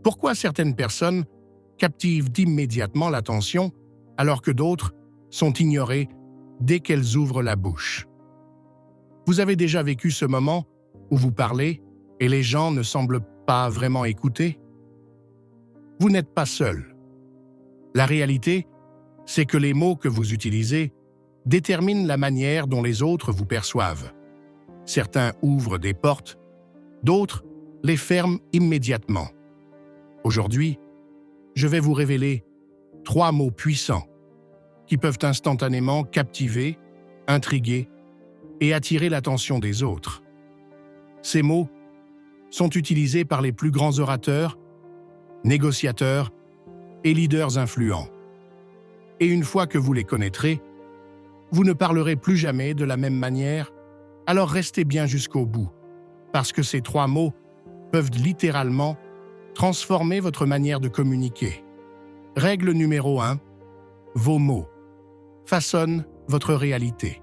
Pourquoi certaines personnes captivent immédiatement l'attention alors que d'autres sont ignorées dès qu'elles ouvrent la bouche? Vous avez déjà vécu ce moment où vous parlez et les gens ne semblent pas vraiment écouter? Vous n'êtes pas seul. La réalité, c'est que les mots que vous utilisez déterminent la manière dont les autres vous perçoivent. Certains ouvrent des portes, d'autres les ferment immédiatement. Aujourd'hui, je vais vous révéler 3 mots puissants qui peuvent instantanément captiver, intriguer et attirer l'attention des autres. Ces mots sont utilisés par les plus grands orateurs, négociateurs et leaders influents. Et une fois que vous les connaîtrez, vous ne parlerez plus jamais de la même manière, alors restez bien jusqu'au bout, parce que ces 3 mots peuvent littéralement transformer votre manière de communiquer. Règle numéro 1, vos mots façonnent votre réalité.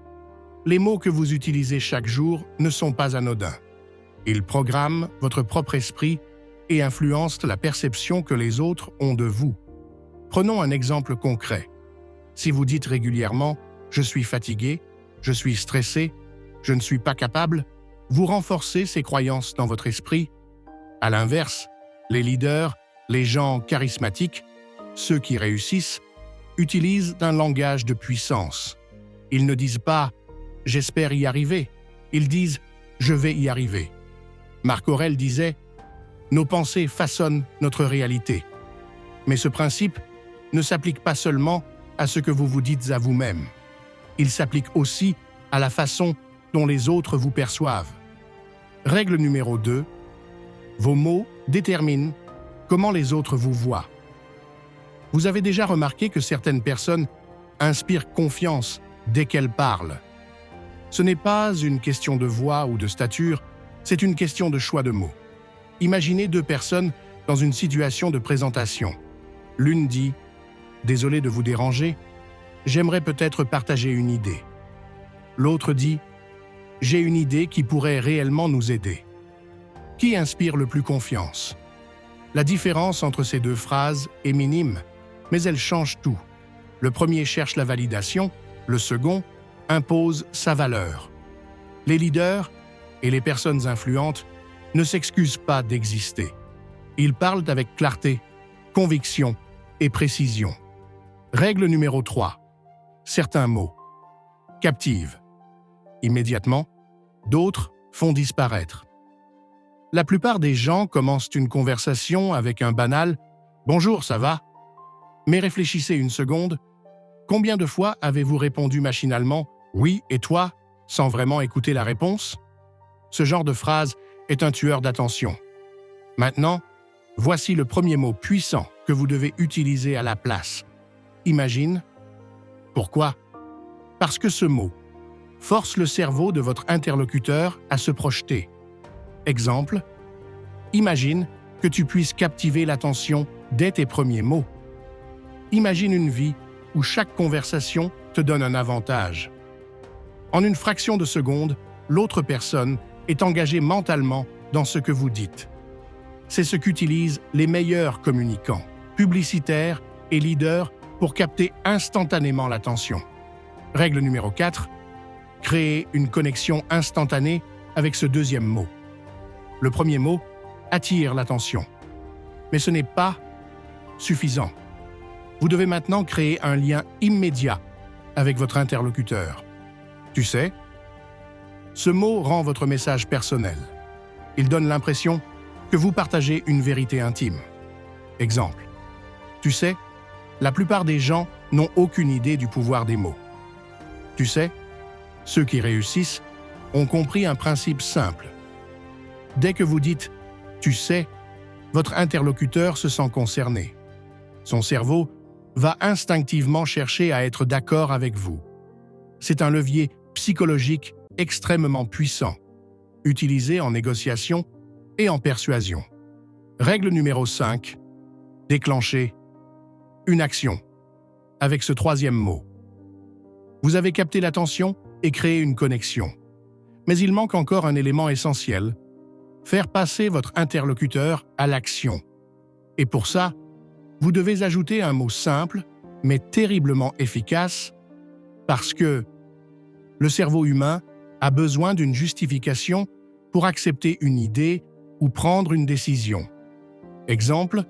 Les mots que vous utilisez chaque jour ne sont pas anodins. Ils programment votre propre esprit et influencent la perception que les autres ont de vous. Prenons un exemple concret. Si vous dites régulièrement « je suis fatigué »,« je suis stressé »,« je ne suis pas capable », vous renforcez ces croyances dans votre esprit. À l'inverse, les leaders, les gens charismatiques, ceux qui réussissent, utilisent un langage de puissance. Ils ne disent pas « j'espère y arriver », ils disent « je vais y arriver ». Marc Aurèle disait « nos pensées façonnent notre réalité ». Mais ce principe ne s'applique pas seulement à ce que vous vous dites à vous-même. Il s'applique aussi à la façon dont les autres vous perçoivent. Règle numéro 2, vos mots déterminent comment les autres vous voient. Vous avez déjà remarqué que certaines personnes inspirent confiance dès qu'elles parlent. Ce n'est pas une question de voix ou de stature, c'est une question de choix de mots. Imaginez 2 personnes dans une situation de présentation. L'une dit « Désolé de vous déranger, j'aimerais peut-être partager une idée ». L'autre dit « J'ai une idée qui pourrait réellement nous aider ». Qui inspire le plus confiance? La différence entre ces 2 phrases est minime, mais elle change tout. Le premier cherche la validation, le second impose sa valeur. Les leaders et les personnes influentes ne s'excusent pas d'exister. Ils parlent avec clarté, conviction et précision. Règle numéro 3. Certains mots captivent immédiatement, d'autres font disparaître. La plupart des gens commencent une conversation avec un banal « Bonjour, ça va ?» Mais réfléchissez une seconde. Combien de fois avez-vous répondu machinalement « Oui, et toi ?» sans vraiment écouter la réponse? Ce genre de phrase est un tueur d'attention. Maintenant, voici le premier mot puissant que vous devez utiliser à la place. Imagine. Pourquoi? Parce que ce mot force le cerveau de votre interlocuteur à se projeter. Exemple, imagine que tu puisses captiver l'attention dès tes premiers mots. Imagine une vie où chaque conversation te donne un avantage. En une fraction de seconde, l'autre personne est engagée mentalement dans ce que vous dites. C'est ce qu'utilisent les meilleurs communicants, publicitaires et leaders pour capter instantanément l'attention. Règle numéro 4. Créer une connexion instantanée avec ce deuxième mot. Le premier mot attire l'attention. Mais ce n'est pas suffisant. Vous devez maintenant créer un lien immédiat avec votre interlocuteur. Tu sais, ce mot rend votre message personnel. Il donne l'impression que vous partagez une vérité intime. Exemple. Tu sais, la plupart des gens n'ont aucune idée du pouvoir des mots. Tu sais, ceux qui réussissent ont compris un principe simple. Dès que vous dites « tu sais », votre interlocuteur se sent concerné. Son cerveau va instinctivement chercher à être d'accord avec vous. C'est un levier psychologique extrêmement puissant, utilisé en négociation et en persuasion. Règle numéro 5. Déclencher une action avec ce troisième mot. Vous avez capté l'attention et créé une connexion. Mais il manque encore un élément essentiel, faire passer votre interlocuteur à l'action. Et pour ça, vous devez ajouter un mot simple, mais terriblement efficace, parce que le cerveau humain a besoin d'une justification pour accepter une idée ou prendre une décision. Exemple,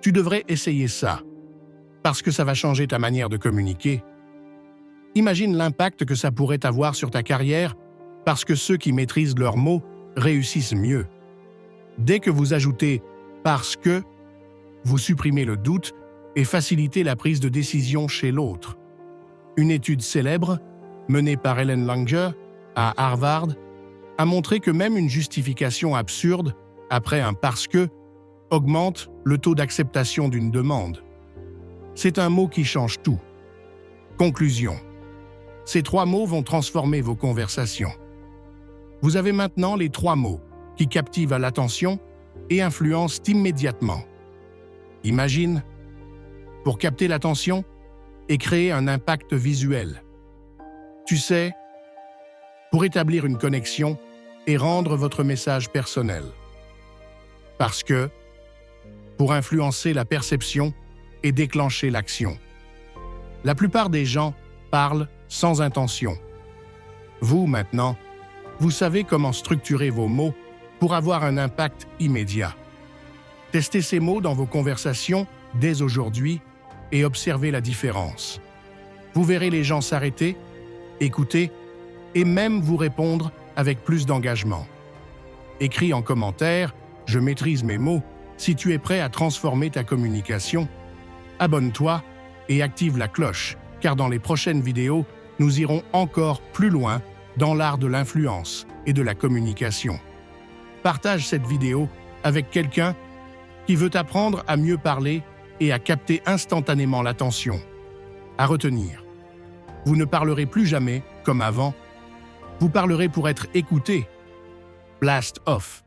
tu devrais essayer ça, parce que ça va changer ta manière de communiquer. Imagine l'impact que ça pourrait avoir sur ta carrière, parce que ceux qui maîtrisent leurs mots réussissent mieux. Dès que vous ajoutez « parce que », vous supprimez le doute et facilitez la prise de décision chez l'autre. Une étude célèbre, menée par Ellen Langer à Harvard, a montré que même une justification absurde, après un « parce que », augmente le taux d'acceptation d'une demande. C'est un mot qui change tout. Conclusion. Ces 3 mots vont transformer vos conversations. Vous avez maintenant les 3 mots qui captivent à l'attention et influencent immédiatement. Imagine, pour capter l'attention et créer un impact visuel. Tu sais, pour établir une connexion et rendre votre message personnel. Parce que, pour influencer la perception et déclencher l'action. La plupart des gens parlent sans intention. Vous, maintenant, vous savez comment structurer vos mots pour avoir un impact immédiat. Testez ces mots dans vos conversations dès aujourd'hui et observez la différence. Vous verrez les gens s'arrêter, écouter et même vous répondre avec plus d'engagement. Écris en commentaire « Je maîtrise mes mots » si tu es prêt à transformer ta communication. Abonne-toi et active la cloche, car dans les prochaines vidéos, nous irons encore plus loin dans l'art de l'influence et de la communication. Partage cette vidéo avec quelqu'un qui veut apprendre à mieux parler et à capter instantanément l'attention. À retenir, vous ne parlerez plus jamais comme avant, vous parlerez pour être écouté. Blast off.